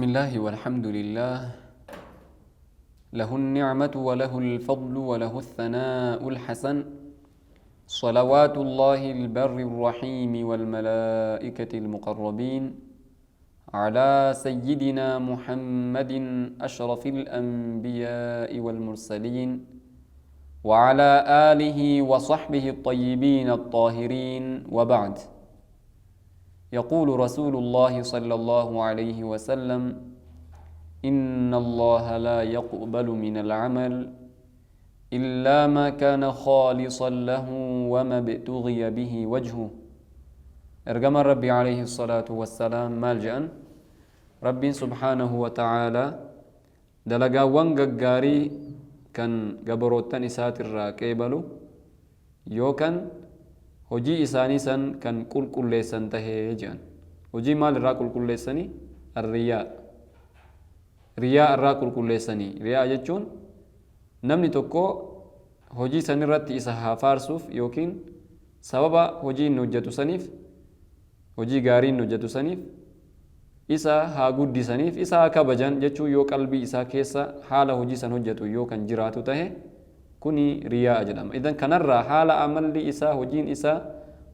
الله والحمد لله له النعمة وله الفضل وله الثناء الحسن صلوات الله البر الرحيم والملائكة المقربين على سيدنا محمد أشرف الأنبياء والمرسلين وعلى آله وصحبه الطيبين الطاهرين وبعد. يقول رسول الله صلى الله عليه وسلم إن الله لا يقبل من العمل إلا ما كان خالصا له وما ابتغي به وجهه. إرجم ربي عليه الصلاة والسلام مالجأ ربي سبحانه وتعالى دلقا وانقاري كان قبروتان إسات الراكيبلو يوكن hojii isaanii san kan qulqulleessan tahee jedhan. Hojii maal irraa qulqulleessanii? Riyaa. Riyaa irraa qulqulleessanii. Riyaa jechuun namni tokko hojii san irratti isa haa faarsuuf yookiin sababa hojii inni hojjetu saniif, hojii gaarii inni hojjetu saniif isa haa guddisaniif, isa haa kabajan jechuun yoo qalbii isaa keessa haala hojii san hojjetu yoo kan jiraatu tahe kuni riyaa jedhama. Idan kanarraa haala amalli isaa hojiin isaa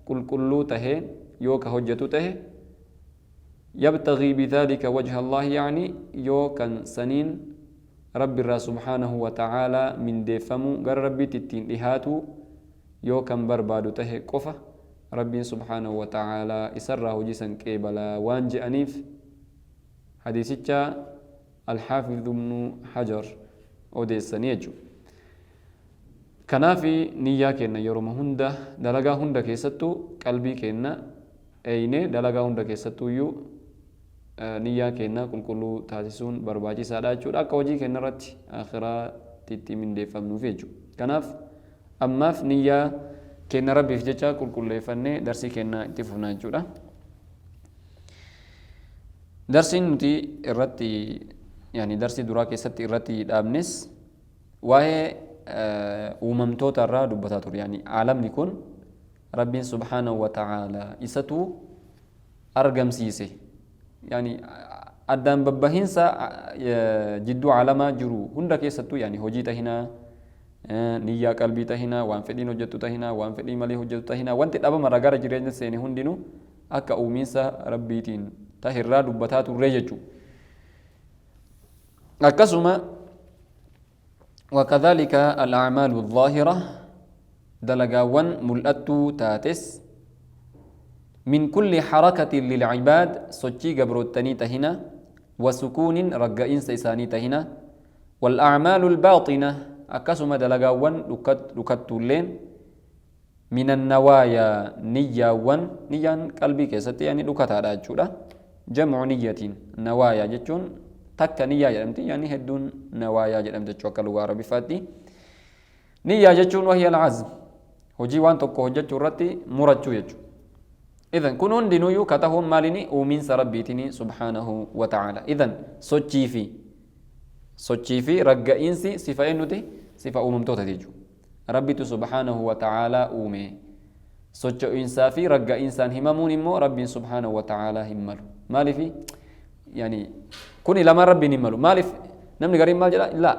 qulqulluu tahee yoo ka hojjetu tahe yabtagii bidaalika wajha Allah yaani yoo kan saniin rabbi irraa subhaanahu wa ta'aalaa mindeeffamu gara rabbiitti ittiin dhihaatu yoo kan barbaadu tahe qofa rabbiin subhaanahu wa ta'aalaa isarraa hojii san qeebalaa waan je'aniif hadiisicha alxaafidh ibnu hajar odeessanii jechuudha. Kanaafi niyyaa kenna yeroo hunda dalagaa hunda keessattuu qalbii kenna eeyne dalagaa hunda keessattuuyyuu niyyaa kenna qulqulluu taasisuun barbaachisaadha jechuudha. Akka hojii kenna irratti akhiraatti itti mindeeffamnuuf jechuudha. Kanaaf ammaaf niyyaa kenna rabbiif jecha qulqulleeffannee darsii kenna itti fufna jechuudha. Darsiin nuti irratti yaani darsii duraa keessatti irratti dhaabnes waa'ee uumamtoota irraa dubbataa ture. Yaani aalamni kun rabbiin subhaanahu wa ta'aalaa isatu argamsiise. Yaani addaan babbahiinsa jidduu aalamaa jiru hunda keessattuu yaani hojii tahinaa, niyyaa qalbii tahinaa, waan fedhiin hojjettu tahinaa, waan fedhii malee hojjettu tahinaa, wanti dhabamarraa gara jireenya seene hundinuu akka uumiinsa rabbiitiin tahirraa dubbataa turre jechuudha. Akkasuma وكذلك الأعمال الظاهرة دلقاوان ملأتو تاتس من كل حركة للعباد سوچي قبروتني تهنا وسكون رقائن سيساني تهنا والأعمال الباطنة أكسم دلقاوان لكتو لين من النوايا نياوان نيان قلبي كيستي يعني لكتا راجولا جمع نية نوايا جتون takka niyyaa jedhamti yaani hedduun nawaayaa jedhamti jechuu akka lugaa arabii faatti. Niyyaa jechuun wahiya al-azm hojii waan tokko hojjechuu irratti murachuu jechuudha. Idan kun hundinuyyuu katahuun maalini uumiinsa rabbiitini subhaanahu wa ta'ala. Idan sochii fi ragga'iinsi sifa eenyuti? Sifa uumamtootati jechuudha. Rabbitu subhaanahu wa ta'ala uume. Socho'iinsaa fi ragga'iinsaan himamuun immoo rabbiin subhaanahu wa ta'ala himalu. Maaliifi يعني كوني لما ربي نملو مالف نمني قريب مال جلا لا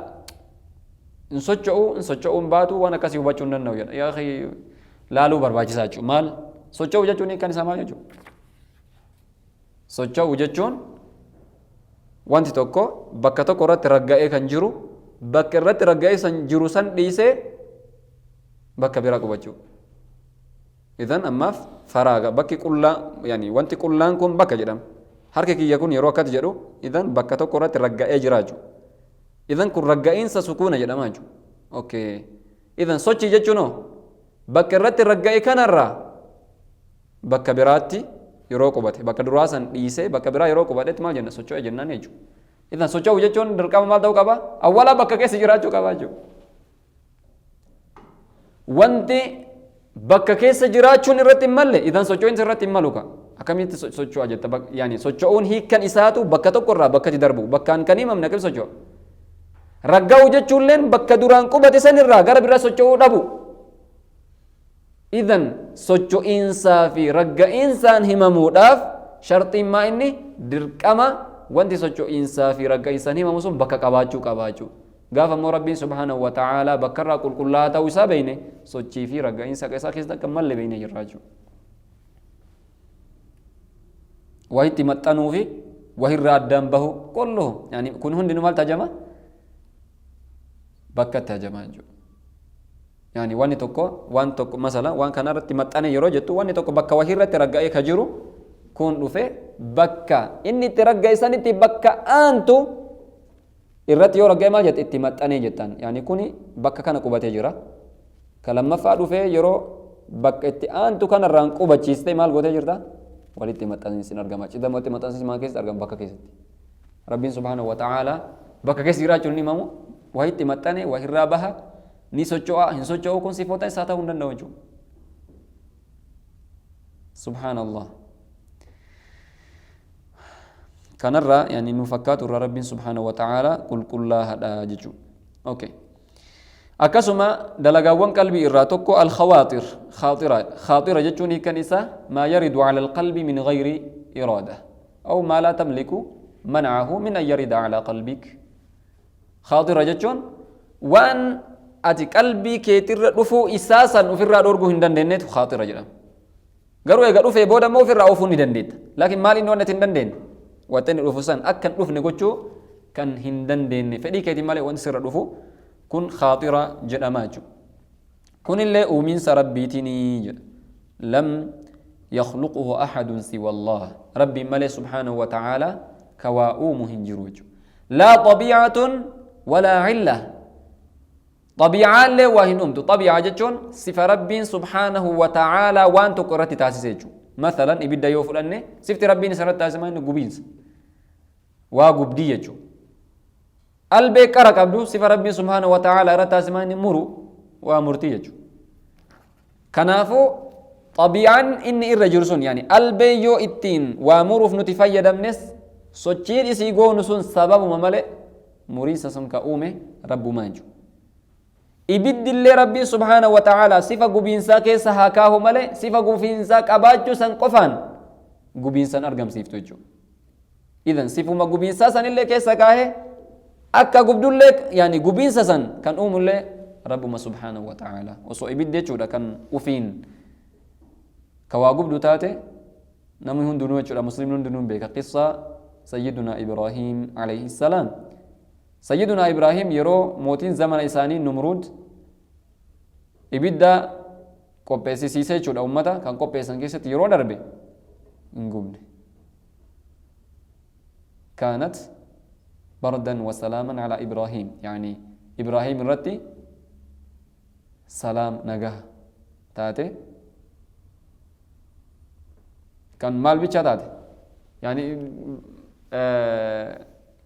نسوچو باتو وانا كاسي وباچو ننو يا اخي لالو برباجي ساچو مال سوچو جچوني كان سامال جچو سوچو جچون وانتي توكو بكا توكو رت رغاي كان جيرو بكا رت رغاي سن جيرو سن ديسه بكا بيراكو باچو اذن اما فراغ بكي كولا يعني وانتي كولان كون بكا جدام harka kiyya kun yeroo akkas jedhu idan bakka tokko irratti ragga'ee jiraaju. Idan kun ragga'insa sukuuna jedhama jechuudha. Okay. Idan sochii jechuun bakka irratti ragga'e kanarraa bakka biraatti yeroo qubate bakka duraa san dhiisee bakka biraa yeroo qubatetti maal jenna socho'ee jennaan jechuudha. Idan socho'uu jechuun dirqama maal ta'uu qaba? Awwala bakka keessa jiraachuu qaba jechuudha. Wanti bakka keessa jiraachuun irratti hin malle idan socho'iinsa irratti hin malu ka. Akkamitti socho'aa jetta yaani socho'uun hiikkan isaatu bakka tokko irraa bakkatti darbu bakkaan kan himamne akkam socho'a. Ragga'uu jechuunleen bakka duraan qubate sanirraa gara biraa socho'uu dhabu. Idan socho'iinsaa fi ragga'insa himamuudhaaf shartiin maa inni dirqama wanti socho'iinsaa fi ragga'iinsaan himamu sun bakka qabaachuu gaafa immoo rabbiin subhaanahu wa ta'aalaa bakka irraa qulqullaa'aa ta'uu isaa beeyne sochii fi ragga'iinsa isaa keessatti akka malee beeyne jirraa jechuudha. Wahitti maxxanuu fi wahirraa addaan bahu qolluhu yani kun hundinuu maal tajama bakka itti hajamaa jechuudha. Yani waan tokko masala waan kanarratti maxxane yeroo jettu waan tokko bakka wahirratti ragga'ee ka jiru kun dhufe bakka inni itti ragga'isanitti bakka aantu irratti yoo ragga'e maal jette itti maxxanee jettaan yani kuni bakka kana qubatee jira ka lammaffaa dhufee yeroo bakka itti aantu kanarraan qubachiistee maal gootee jirta walitti maxxansiin argama cidama walitti maxxansiin maal keessatti argama bakka keessatti rabbiin subhaanahu wa ta'aalaa bakka keessa jiraachuun ni himamu wahitti maxxane wahirraa baha ni socho'a hin socho'u kun sifoota isaa ta'uu hin danda'u jechuudha subhaanallah kanarra yani nu fakkaatu irraa rabbiin subhaanahu wa ta'aalaa qulqullaa'aadha jechuudha okay akkasuma dalagaawwan qalbii irraa tokko al-khawaatir khaatira jechuun hiikan isaa maa yaridu ala alqalbi min gayri iraada aw maa laa tamliku mancahu min an yarida ala qalbik khaatira jechuun waan ati qalbii keetirra dhufuu isaa san ofirraa dhorguu hin dandeenyetu khaatira jedhama garuu eega dhufee booda immoo ofirraa oofuu ni dandeetta laakiin maal inni waan ati hin dandeenye wanta inni dhufu san akka hin dhufne gochuu kan hin dandeenye fedhii keetiin malee wanti sirra dhufu kun khaatira jedhama jechuudha kunillee uumiinsa rabbiitinii jedha lam yakhluquhu ahadun siwa Allah rabbiin malee subhaanahu wa ta'aalaa ka waa uumu hin jiru jechuudha laa xabiicatun walaa cilla xabiicaallee waa hin uumtu xabiica jechuun sifa rabbiin subhaanahu wa ta'aalaa waan tokko irratti taasise jechuudha mathalan ibidda yoo fudhanne sifti rabbiin isa irratti taasise inni gubiinsa waa gubdii jechuudha albee qara qabdu sifa rabbiin subhaanahu wa ta'aalaa irratti taasise inni muru waa murtii jechuudha kanaafuu xabiicaan inni irra jiru sun yani albee yoo ittiin waa muruuf nuti fayyadamnes sochiin isii goonu sun sababuma malee muriisa sun ka uume rabbumaa jechuudha ibiddillee rabbiin subhaanahu wa ta'aalaa sifa gubiinsaa keessa haa kaahu malee sifa gubiinsaa qabaachuu san qofaan gubiinsan argamsiiftu jechuudha idan sifuma gubiinsaa sanillee keessa kaahee akka gubdullee yani gubiinsa san kan uumullee rabbuma subhaanahu wa ta'aalaa osoo ibiddi jechuudha kan ufiin ka waa gubdu taate namni hundinuu jechuudha muslimni hundinuu beeka qissaa sayyidunaa ibraahiim alayhi salaam sayyidunaa ibraahiim yeroo mootiin zamana isaanii numruud ibidda qopheessisiisee jechuudha ummata kan qopheessan keessatti yeroo darbe hin gubne kaanat bardan wa salaaman ala ibraahiim yani ibraahiim irratti salaam nagaha taate kan maal bicha taate yani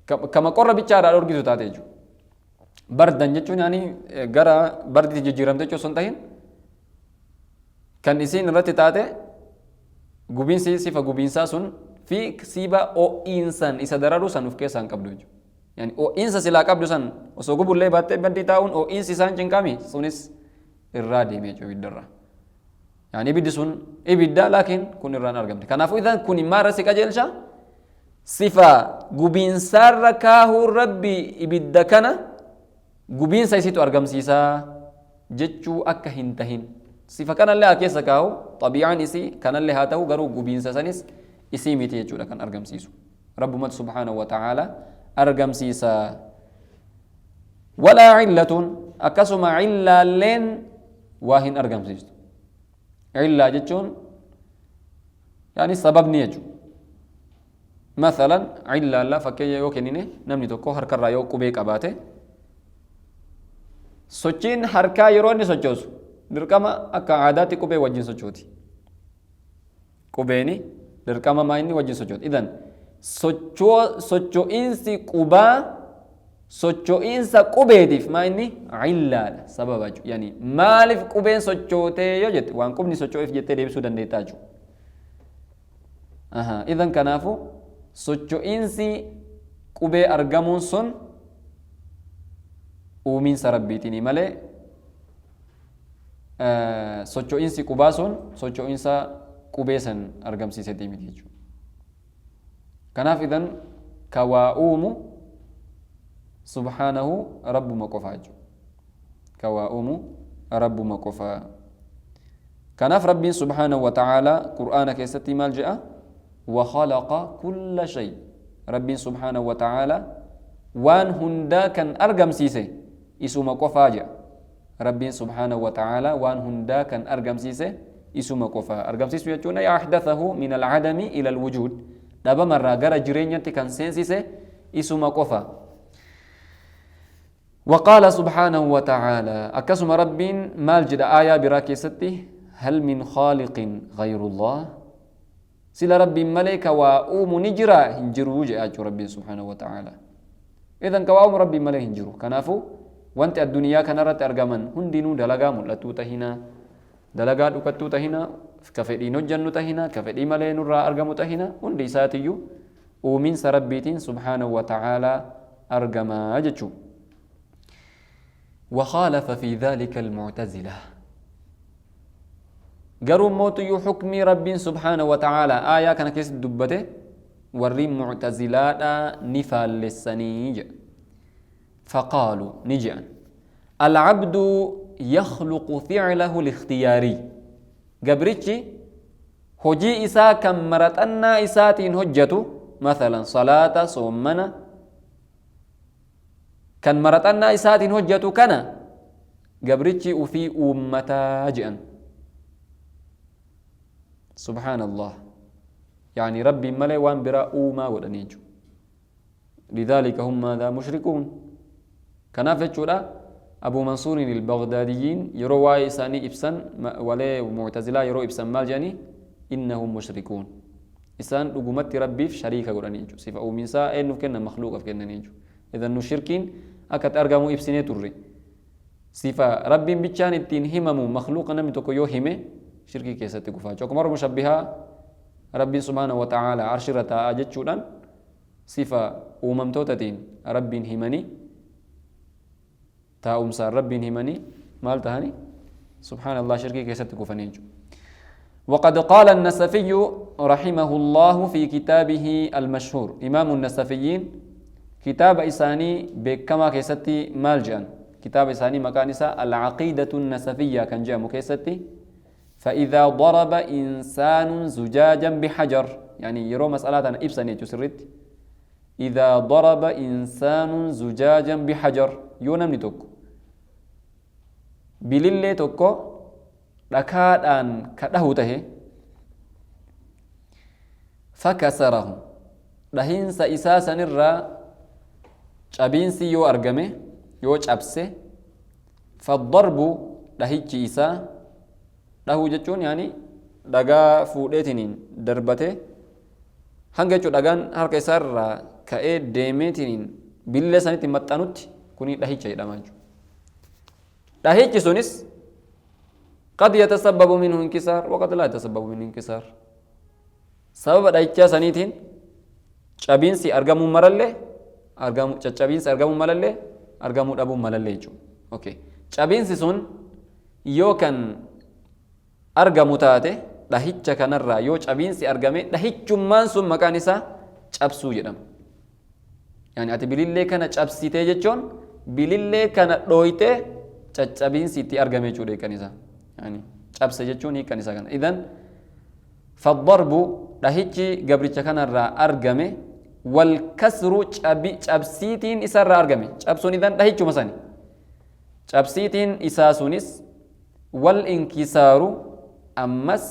kama qorra bichaadhaa dhorgitu taate jechuudha bardan jechuun yani gara barditti jijjiiramte jechuun osoo hin tahin kan isiin irratti taate gubiinsi sifa gubiinsaa sun fi siiba oo'insan isa dararuu san of keessaa hin qabdu jechuudha yani oo'insa silaa qabdu san osoo gubullee baattee bandii taa'uun oo'insi isaan cinqami sunis irraa deemee jechuudha ibiddarraa yani ibiddi sun ibidda laakiin kun irraan argamte kanaafuu idan kun maarra si qajeelcha sifa gubiinsaarra kaahuu rabbi ibidda kana gubiinsa isitu argamsiisaa jechuu akka hin tahin sifa kanallee haa keessa kaahu xabiicaan isii kanallee haa ta'u garuu gubiinsa sanis isii miti jechuudha kan argamsiisu rabbumatu subhaanahu wa ta'aalaa argamsiisaa walaa cillatun akkasuma cillaalleen waa hin argamsiistu cillaa jechuun yani sababni jechuudha مثلا علا لا فكية يوكنينه نمني تكو هركا رايو قبي قباته سوچين هركا يروني سوچوس درقما أكا عاداتي قبي وجين سوچوتي قبيني درقما ما إني وجين سوچوت إذن سوچو إنسي قبا سوچو إنسا قبيديف ما إني علا سبب أجو يعني مالف قبين سوچوتي يوجد وان قبني سوچو إف جتة ديبسو دنديتاجو إذن كنافو socho'iinsi qubee argamuun sun uumiinsa rabbiitinii malee socho'iinsi qubaa sun socho'iinsa qubee san argamsiisetii miti jechuudha kanaaf idan كواؤوم سبحانه رب مقفاج كواؤوم رب مقفا كناف رب سبحانه وتعالى قرآن كيستي مالجأ وخلق كل شيء رب سبحانه وتعالى وان هندا كان أرقم سيسي إسو مقفاج رب سبحانه وتعالى وان هندا كان أرقم سيسي إسو مقفا أرقم سيسو يجونا يحدثه من العدم إلى الوجود دابا مرة غرا جرينيا كان سيسي إسو مقفا وقال سبحانه وتعالى أكسم رب مالجد آية براكي ستي هل من خالق غير الله سلا رب ملك وأوم نجرا هنجرو جاء رب سبحانه وتعالى إذن كوام رب ملك هنجرو كنافو وانت الدنيا كنرت أرقامن هندينو دلقا ملتو تهنا دلقا دكتو تهنا كفدي نجنو تهنا كفدي ملين را أرقامو تهنا هندي ساتيو ومن سربيتين سبحانه وتعالى أرقما جتشو وخالف في ذلك المعتزلة قروا موت حكم رب سبحانه وتعالى آية كان كيس دبته ورين معتزلات نفال للسنيج فقالوا نجأ العبد يخلق فعله الاختياري قبرتشي هجي إسا كم مرتنا إساتين هجته مثلا صلاة صومنا كان مرتنا إساتين هجته كان قبرتشي وفي أمتا جئا سبحان الله يعني ربي ملي وان براء ما ودنيجو لذلك هم ماذا مشركون كنافة أبو منصور البغداديين يروى إساني إبسان ولا معتزلة يروى إبسان مالجاني إنهم مشركون إسان لقمت ربي في شريكة ودنيجو صفة أو منسا إنه كنا مخلوق في كنا نيجو إذا نشركين أكت أرقموا إبسيني تري صفة ربي بيتشان التين هممو مخلوق نمي تكو يوهمي شركي كيسة تكفى جوكمر مشبهة ربي سبحانه وتعالى عرش رتا أجد شودان صفة وممتوتتين ربي همني تا أمسار ربي همني مال تهاني سبحان الله شركي كيسة تكفى نيجو وقد قال النسفي رحمه الله في كتابه المشهور إمام النسفيين كتاب إساني بكما كيستي مالجان كتاب إساني مكانسا العقيدة النسفية كان جاء مكيستي فإذا ضرب إنسان زجاجا بحجر يعني يرو مسألة أنا إبساني تسرت إذا ضرب إنسان زجاجا بحجر يونم نتوكو بللي توكو لكاد أن كدهوته فكسره لهين سإساسا نرى cabinsi yoo argame yoo cabse faddarbu dhahichi isaa dhahuu jechuun yaani dhagaa fuudheetiniin darbate hanga jechuun dhagaan harka isaa irraa ka'ee deemeetiniin billee sanitti maxxanutti kuni dhahicha jedhama jechuudha. Dhahichi sunis qad yatasabbabu minhu inkisaar waqad laa yatasabbabu minhu inkisaar sababa dhahichaa saniitiin cabinsi argamuu marallee argamu caccabinsi argamu malalle argamu dhabu malalle jechuudha. Okay. Cabinsi sun yoo kan argamu taate dhahicha kanarraa yoo cabinsi argame dhahichummaan sun maqaan isaa cabsuu jedhama. Yani ati bilillee kana cabsitee jechuun bilillee kana dhooytee caccabinsi itti argame jechuudha hiikan isaa. Yani cabse jechuun hiikan isaa kana. Idan faddarbu dhahichi gabricha kanarraa argame والكسر cabsiitiin isarraa argame cabsuun idan dhahichuma sani cabsiitiin isaa sunis wal inkisaaru ammas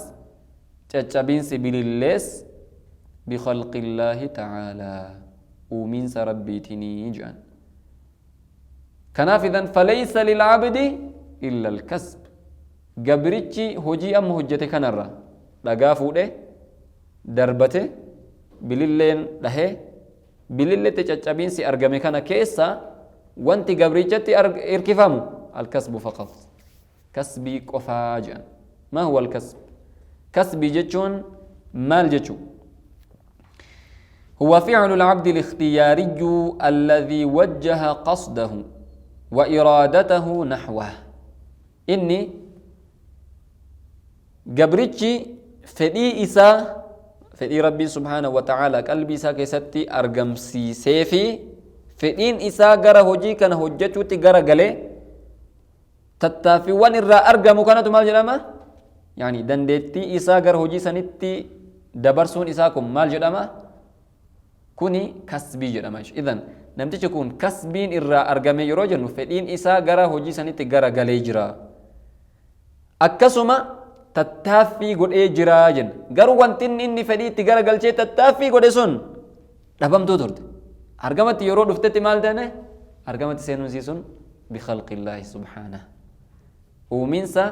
caccabinsi bilillees bikhalqillaahi ta'aalaa uuminsa rabbiitinii jedhan kanaaf idan falaysa lilcabdi illa alkasb gabrichi hojii amma hojjete kanarra dhagaa fuudhe darbate bililleen dhahee bililletti caccabinsi argame kana keessa wanti gabrichatti irkifamu alkasbu faqat kasbii qofaa jedhan ما هو الكسب كسب جتون مال جتو هو فعل العبد الاختياري الذي وجه قصده وإرادته نحوه إني قبرتشي فدي إسا fedhii rabbii subhaanahu wa ta'ala qalbii isaa keessatti argamsiisee fi fedhiin isaa gara hojii kana hojjechuutti gara galee tattaaffiiwwan irraa argamu kanatu maal jedhama yaani dandeettii isaa gara hojii sanitti dabarsuun isaa kun maal jedhama kuni kasbii jedhama idan namtichi kun kasbiin irraa argame yeroo jennu fedhiin isaa gara hojii sanitti gara galee jira akkasuma tattaaffii godhee jira jenna garuu wanti inni fedhii itti gara galchee tattaaffii godhe sun dhabamtuu turte argamatti yeroo dhuftetti maal ta'e argamatti seenuun bikhalqillaahi subhaanahu uuminsa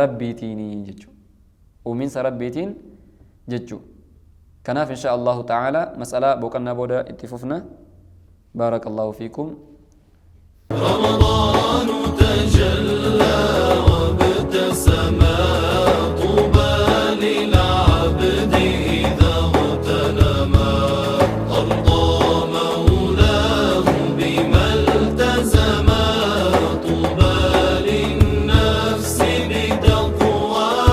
rabbiitiin jechuudha uuminsa rabbiitiin jechuudha kanaaf insha Allahu ta'ala mas'alaa boqonnaa booda itti fufna baarakallahu fiikum رمضان تجلى وابتسم طوبى للعبد إذا اغتنما أرضى مولاه بما التزما طوبى للنفس بتقواها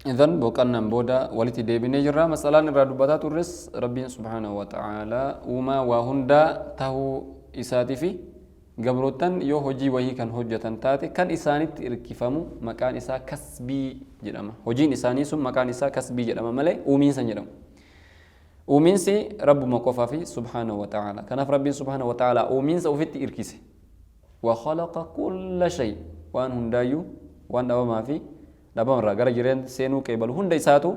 إذن بوكنا بودا ولتي ديبيني جرا مسألة الرادبات تورس ربي سبحانه وتعالى وما وهندا تهو isaati fi gabroottan yoo hojii wahii kan hojjetan taate kan isaanitti irkifamu maqaan isaa kasbii jedhama hojiin isaanii sun maqaan isaa kasbii jedhama malee uumiinsa jedhamu uumiinsi rabbuma qofaa fi subhaanahu wa ta'ala kanaaf rabbiin subhaanahu wa ta'ala uumiinsa ofitti irkise wa khalaqa kulla shay waan hundaayyuu waan dhabamaa fi dhabamarraa gara jireenya seenuu qeebalu hunda isaatu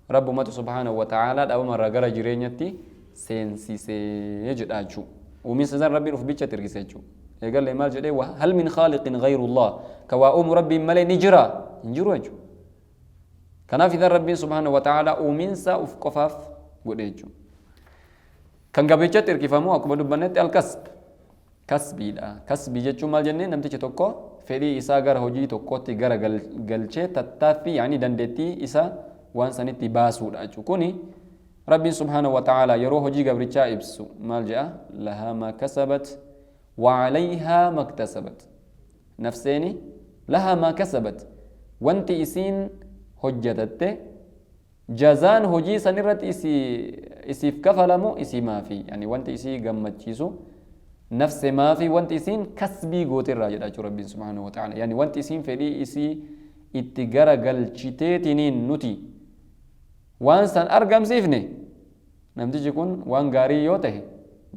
rabbumatu subhaanahu wa ta'ala dhabamarraa gara jireenyatti seensisee jedha jechuudha ومن سزار ربي رف بيتشا تركيسيتشو قال لي مال جدي هل من خالق غير الله كواؤم ربي ملي نجرا نجروجو كان في ذا ربي سبحانه وتعالى ومن سا أف قفاف قديجو كان قبيتشا تركيفامو أكبر دبنت الكسب كسبي لا كسبي جتشو مال جنين نمتشي توكو فدي إسا غر هوجي توكو تيغر غلچه تتافي يعني دندتي إسا وان سنتي باسو داجو كوني ربي سبحانه وتعالى يروح جي قبرتشا إبسو مال جاء لها ما كسبت وعليها ما اكتسبت نفسيني لها ما كسبت وانت إسين هجتت جزان هجي سنرت إسي كفلمو إسي ما في يعني وانت إسي قمت جيسو نفس ما في وانت إسين كسبي قوت الراجل أجو ربي سبحانه وتعالى يعني وانت إسين فدي إسي اتقرى قلشتيتنين نتي وان سن أرقم سيفني نمتجي كون وان غاري يوته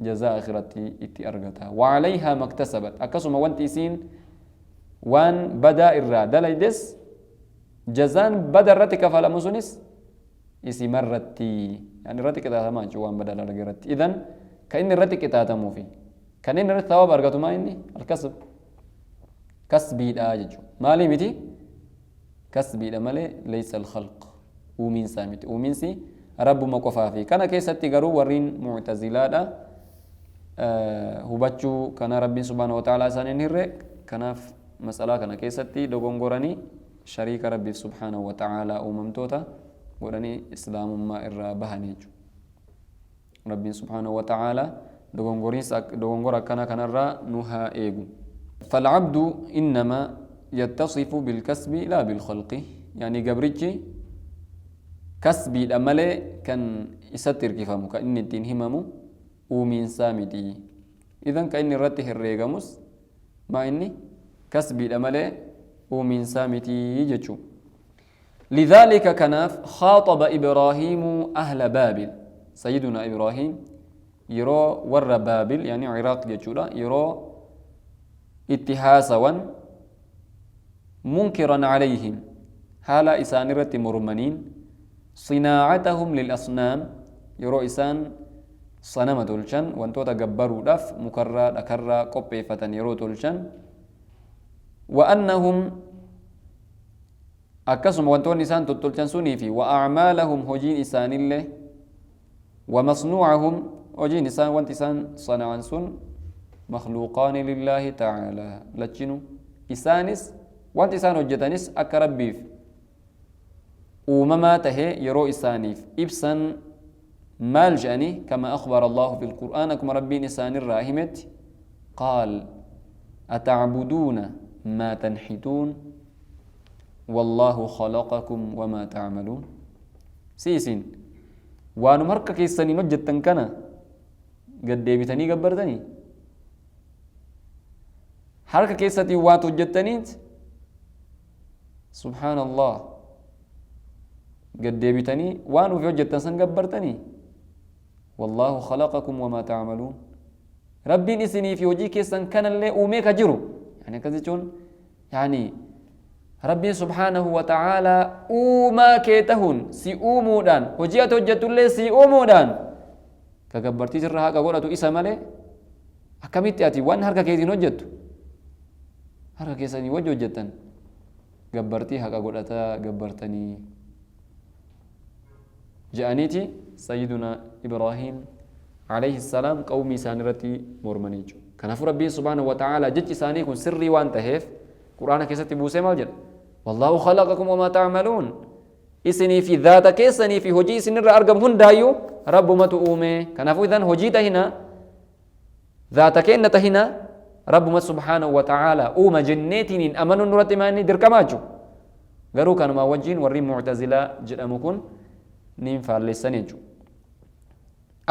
جزاء آخرتي اتي أرقتها وعليها ما اكتسبت أكسم وان تيسين وان بدا الرادة ليدس جزان بدا رتك فلا مسونس إسي مرتي يعني رتك تاتما جوان بدا لرقرتي إذن كأن رتك تاتمو في كأن رتك ثواب أرقتو ما إني الكسب كسبي الآجج مالي متي كسبي الأمالي ليس الخلق uumin saamiti uuminsi rabbuma qofaafi kana keessatti garuu warriin mu'tazilaadha hubachuu kana rabbiin subhaanahu wa ta'ala isaan hin hirre kanaaf masalaa kana keessatti dogongoranii shariika rabbiif subhaanahu wa ta'ala uumamtoota godhanii islaamummaa irraa bahanii jechuudha rabbiin subhaanahu wa ta'ala dogongora akkana kanarraa nu haa eegu فالعبد إنما يتصف بالكسب لا بالخلق يعني قبرتي كسبي الأمل كان يستر كيفامو كأن الدين هممو ومن سامدي إذن كأن رته الرجمس ما إني كسبي الأمل ومن سامدي يجتشو لذلك كناف خاطب إبراهيم أهل بابل سيدنا إبراهيم يرى ور بابل يعني عراق يجولا يرى اتهاسا منكرا عليهم حال إسانرة مرمنين صناعتهم للأصنام يرو إسان صنم تلشن وانتو تقبروا دف مكرر أكرر قبي فتن يرو تلشن وأنهم أكسم وانتو نسان تلشن سنيفي وأعمالهم هجين إسان الله ومصنوعهم هجين إسان وانتسان صنعان سن مخلوقان لله تعالى لجنو إسانس وانتسان هجتانس أكربيف ومما تهي يرو إسانيف إبسن مالجأني كما أخبر الله في القرآن كما ربي نسان الراهمت قال أتعبدون ما تنحتون والله خلقكم وما تعملون سيسين وانو مركا كيساني نجتن كنا قد ديبتني قبرتني حركة كيستي واتو جتنيت سبحان الله قد ديبتني وانو في وجتن سن قبرتني والله خلقكم وما تعملون ربي نسني في وجهي كيسن كان اللي أوميك جرو يعني كذا يعني ربي سبحانه وتعالى أوما كيتهن سي أومودان وجيات وجهت اللي سي أومودان كقبرتي سرها كقولة إسا مالي أكملت أتي وان هركا كيتين وجهت هركا كيسني وجهتن قبرتي هكا قولة قبرتني جاءنيتي سيدنا إبراهيم عليه السلام قومي سانرتي مرمنيجو كان ربي سبحانه وتعالى جج ساني كن سري وانتهف قرآن كيستي بوسي مالجل والله خلقكم وما تعملون إسني في ذات كيسني في هجي سنر أرقم هندايو رب ما تؤمي كان إذن هجي تهنا ذات كين تهنا رب ما سبحانه وتعالى أوما جنيتين أمنوا نرتماني دركماجو غرو كان ما وجين وري معتزلة جرأمكن نين فالسانيجو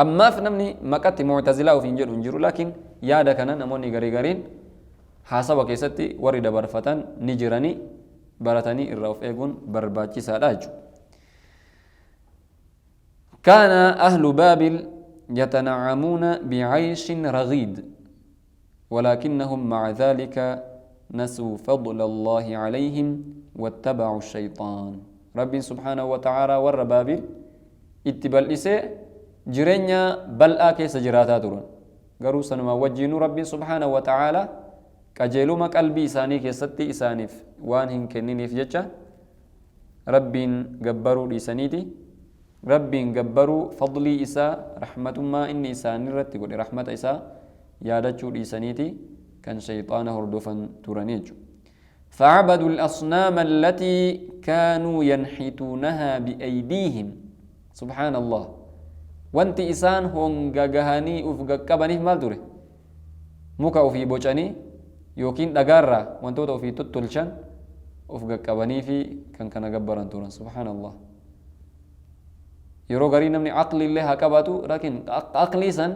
أما فنمني مكت معتزلة وفين جر انجرو لكن يادا كان نموني غريغارين حسب كيستي ورد برفتان نجراني براتني الرؤوف إيغون برباتي سالاجو كان أهل بابل يتنعمون بعيش رغيد ولكنهم مع ذلك نسوا فضل الله عليهم واتبعوا الشيطان ربي سبحانه وتعالى ور بابل اتبال إسي جرينيا بل آكي سجراتا ترون قروا سنما وجينو ربي سبحانه وتعالى qajeeluma qalbii isaanii keessatti isaaniif waan hin kenniniif jecha rabbiin gabbaruu dhiisaniiti rabbiin gabbaruu fadlii isaa rahmatummaa inni isaanii irratti godhe rahmata isaa yaadachuu dhiisaniiti kan shayxaana hordofan turanii jechuudha فعبدوا الأصنام التي كانوا ينحتونها بأيديهم سبحان الله وانت إسان هونغا غهاني أفغا قباني مال دوره موكا وفي بوچاني yookiin dhagaarraa wantoota ofii tottolchan of qaqqabanii fi kan kana gabbaran turan subhaanallah yeroo garii namni aqli illee haa qabaatu laakiin aqlii san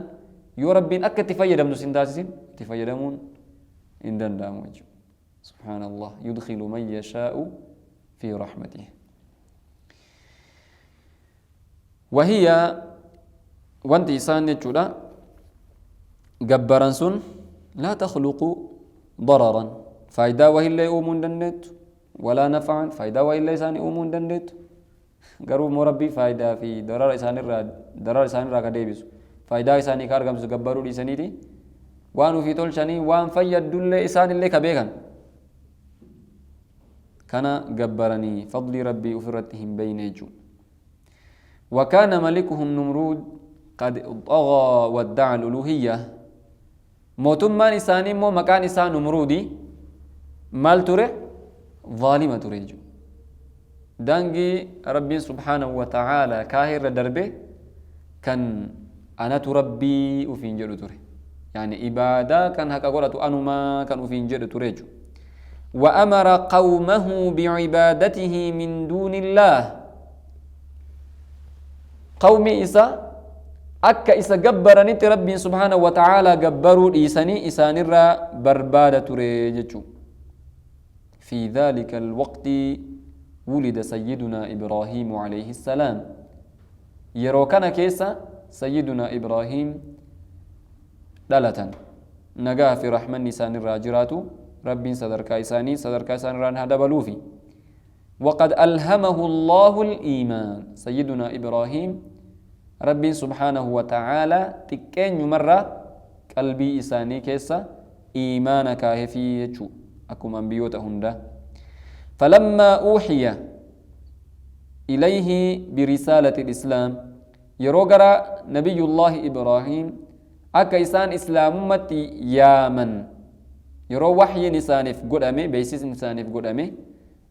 yoo rabbiin akka itti fayyadamnu sin taasisin itti fayyadamuun hin danda'amu jechuudha subhaanallah yudkhilu man yashaa'u fi rahmatihi wahiya wanti isaan jechuudha gabbaran sun laa takhluqu ضررا فايدا وهي أومون دندت ولا نفعا فايدا وهي إساني أومون دندت قروا مربي فايدا في ضرر إساني را كديبس فايدا إساني كارغم سجبروا لساني دي وانو في طول شاني وان فيد دل إساني اللي كبيغن كان جبرني فضل ربي أفرتهم بين يجو وكان ملكهم نمرود قد طغى وادعى الألوهية موتمان إساني مو مكان إسان نمرودي مال تره ظالمة تريجو دانجي ربي سبحانه وتعالى كاهر دربه كان أنا تربي وفين جلو تره يعني إبادة كان هكا قولة أنما كان وفين جلو تريجو وأمر قومه بعبادته من دون الله قومي إسا akka isa gabbaranitti rabbiin subhaanahu wa ta'aalaa gabbaruu dhiisanii isaanirraa barbaada ture jechuu في ذلك الوقت ولد سيدنا إبراهيم عليه السلام يروكنا كيسا سيدنا إبراهيم دلة نجاه في رحمن نسان الراجرات رب صدرك إساني ران هذا بلوفي وقد ألهمه الله الإيمان سيدنا إبراهيم رب سبحانه وتعالى تكين مرة قلبي إساني كيسا إيمانك في يجو أكم أنبيوت هندا فلما أوحي إليه برسالة الإسلام يروغرا نبي الله إبراهيم أكا إسان إسلام متي يامن يرو وحي نسانف قدامي بيسيس نسانف قدامي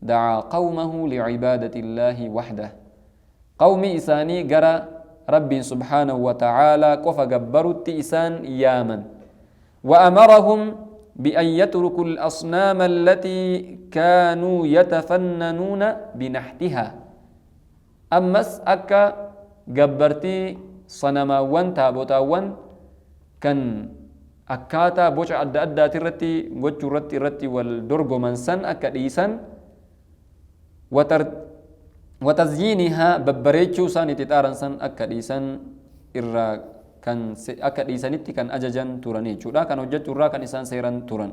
دعا قومه لعبادة الله وحده قومي إساني قرا رب سبحانه وتعالى كفى قبرت إسان يامن وأمرهم بأن يتركوا الأصنام التي كانوا يتفننون بنحتها أمس أكا جبرتي صنماوان تابوتاوان كان أكاتا بوش أدى أدى ترتي وجو رتي رتي والدرغو منسن أكا ديسان وتزيينها ببريتشو سان تتارن سن أكا ديسان إرى كان أكا ديسانيتي كان أججان توراني چودا كان وجد تورا كان إسان سيران توران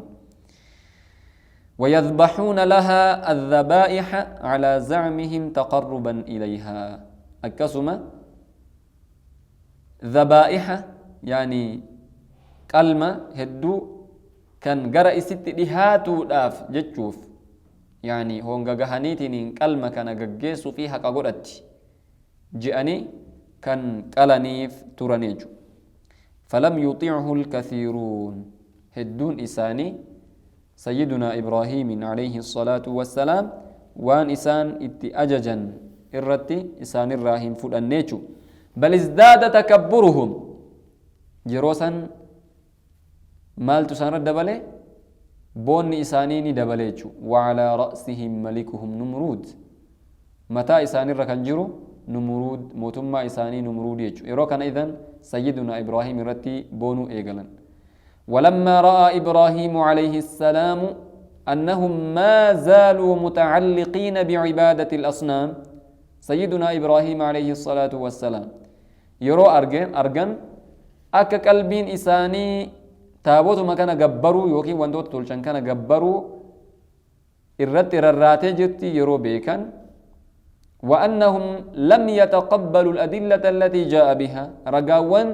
ويذبحون لها الذبائح على زعمهم تقربا إليها أكسما ذبائح يعني كلمة هدو كان جرى ست دهاتو داف جتشوف يعني هونغا جهانيتين كلمة كان ججسو فيها كقولت جاني كان كلانيف ترانيجو فلم يطيعه الكثيرون هدون إساني سيدنا إبراهيم عليه الصلاة والسلام وان إسان أججا إرتي إسان الراهيم فلانيجو بل ازداد تكبرهم جروسا مال تسان دبله بون إسانيني دبليجو وعلى رأسهم ملكهم نمرود متى إساني ركنجرو نمرود موتما إساني نمرود يجو إروكان إذن سيدنا إبراهيم رتي بونو إيغلن ولما رأى إبراهيم عليه السلام أنهم ما زالوا متعلقين بعبادة الأصنام سيدنا إبراهيم عليه الصلاة والسلام يرو أرجن أكا قلبين إساني تابوتو مكان جبروا يوكي وانتو تولشان كان جبروا الرت الراتي جرتي يرو بيكن وأنهم لم يتقبلوا الأدلة التي جاء بها رجاوان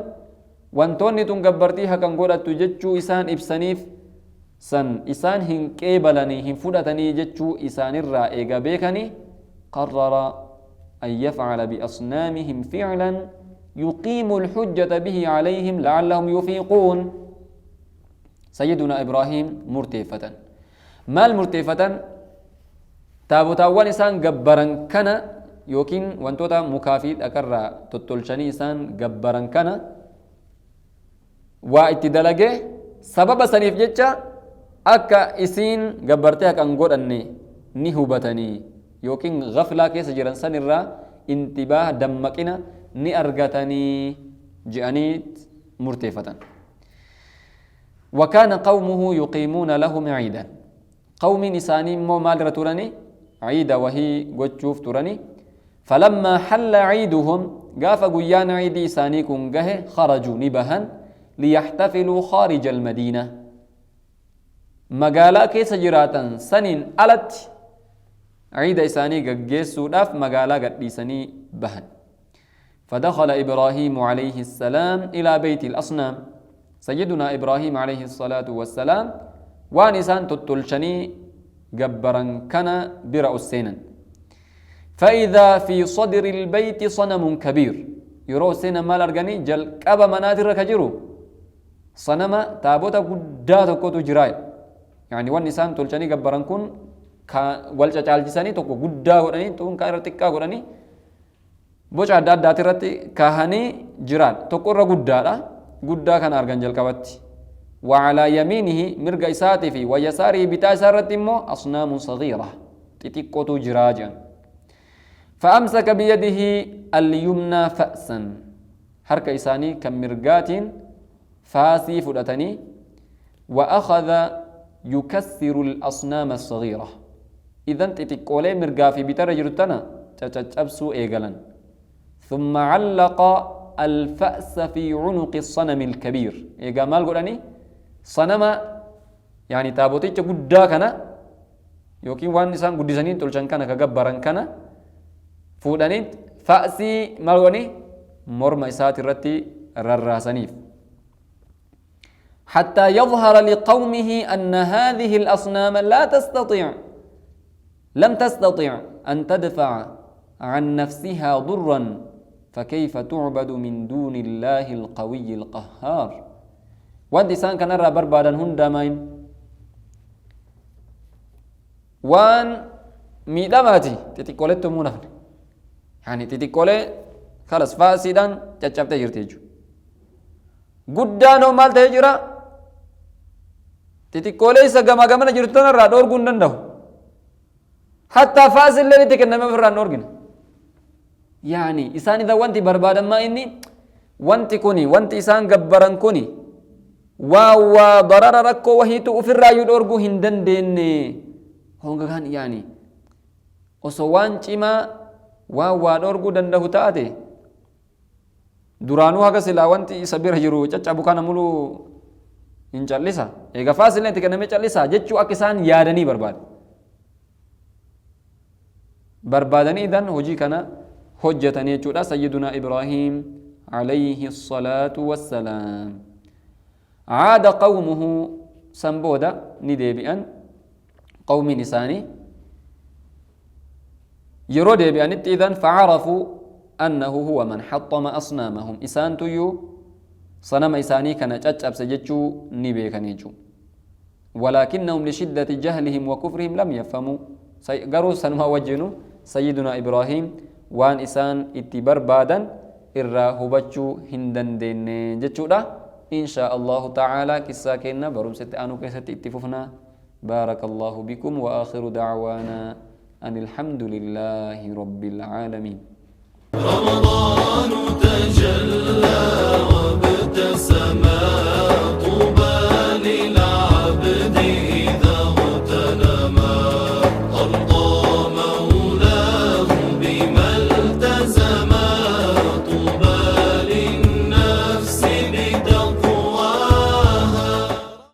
وانتوني تنجبرتيها كان قولت تجتشو إسان إبسانيف سن إسان هن كيبلني هن فدتني جتشو إسان الرائق بيكني قرر أن يفعل بأصنامهم فعلا يقيم الحجة به عليهم لعلهم يفيقون سيدنا إبراهيم مرتفة مال مرتفة تابوتاوان إسان جبران كان يوكين وانتوتا مكافيد أكرا تطلشاني إسان جبران كان واتدلقه سبب سنيف جتشا أكا إسين جبرتها كان قول أني نهبتني يوكين غفلة كيس جران سنرا انتباه دمكنا ني أرغتني جانيت مرتفة وكان قومه يقيمون لهم عيدا قوم نساني مو مال رتورني عيدا وهي قد ترني فلما حل عيدهم قاف قيان عيدي ساني كنجه خرجوا نبها ليحتفلوا خارج المدينة مقالا كيس جراتا سنين ألت عيد إساني قجيسو داف مقالا قد سني بهن فدخل إبراهيم عليه السلام إلى بيت الأصنام سيدنا إبراهيم عليه الصلاة والسلام وانسان تتلشني جبرا كان برأ السينا فإذا في صدر البيت صنم كبير يرو سينا مال أرغني جل كابا مناتر كجرو صنم تابوتا قدات كوتو جراي يعني وانسان تلشني جبرا كن والجا جالجساني توكو قدا غداني تون كايرتكا غداني بوچ عدد داترتي كاهني جران توكو را قدا قدا كان أرغن جل كبتي وعلى يمينه مرق إساتي في ويساره بتاسرة مو أصنام صغيرة تتكوتو جراجا فأمسك بيده اليمنى فأسا حركة إساني كمرقات فاسي فدتني وأخذ يكسر الأصنام الصغيرة إذن تتكولي مرقا في بتر جرتنا تتجبسو إيقلا ثم علق الفأس في عنق الصنم الكبير إيقا مال قولاني صنم يعني تابوتيك قدا كان يوكين وان نسان قدسانين تلشان كان كقبران كان فودانيت فأسي مالغوني مرمى إسات الرتي الرراسانيف حتى يظهر لقومه أن هذه الأصنام لم تستطيع أن تدفع عن نفسها ضرا فكيف تعبد من دون الله القوي القهار وانت سان كان را بربادن هندامين وان ميداماتي تتيكولت مونافن يعني تتيكولي خلاص فاسدان تچابته جرتيجو غدانو مال تهجرا تتيكولي سغما غمنا جرتن را دور غندندو حتى فاسل لني تكنم فران نورغن يعني إسان إذا وانت بربادا ما إني وانت كوني وانت إسان قبران كوني وضرر ركو وهي تؤفر رايو الأرقو هندن ديني هونغا كان يعني وسوان چما الأرقو دنده تاتي duranu haga sila wanti sabir jiru caccabu kana mulu hin callisa ega fasilne tikaname callisa jechu akisan yaadani barbadani dan hoji kana hojjatani jechuudha sayyiduna ibrahim alayhi salatu wassalam aada qawmuhu sanbooda ni deebi'an qawmin isaanii yeroo deebi'anitti idan fa'arafu أنه هو من حطم أصنامهم إسان تيو صنم إساني كان تشاب سجتشو نبي كنيجو ولكنهم لشدة جهلهم وكفرهم لم يفهموا قروا سنما وجنوا سيدنا إبراهيم وان إسان اتبر بادا إرى هبتشو هندن دين جتشو دا إن شاء الله تعالى كسا كينا بروم ست آنو كيست اتففنا بارك الله بكم وآخر دعوانا أن الحمد لله رب العالمين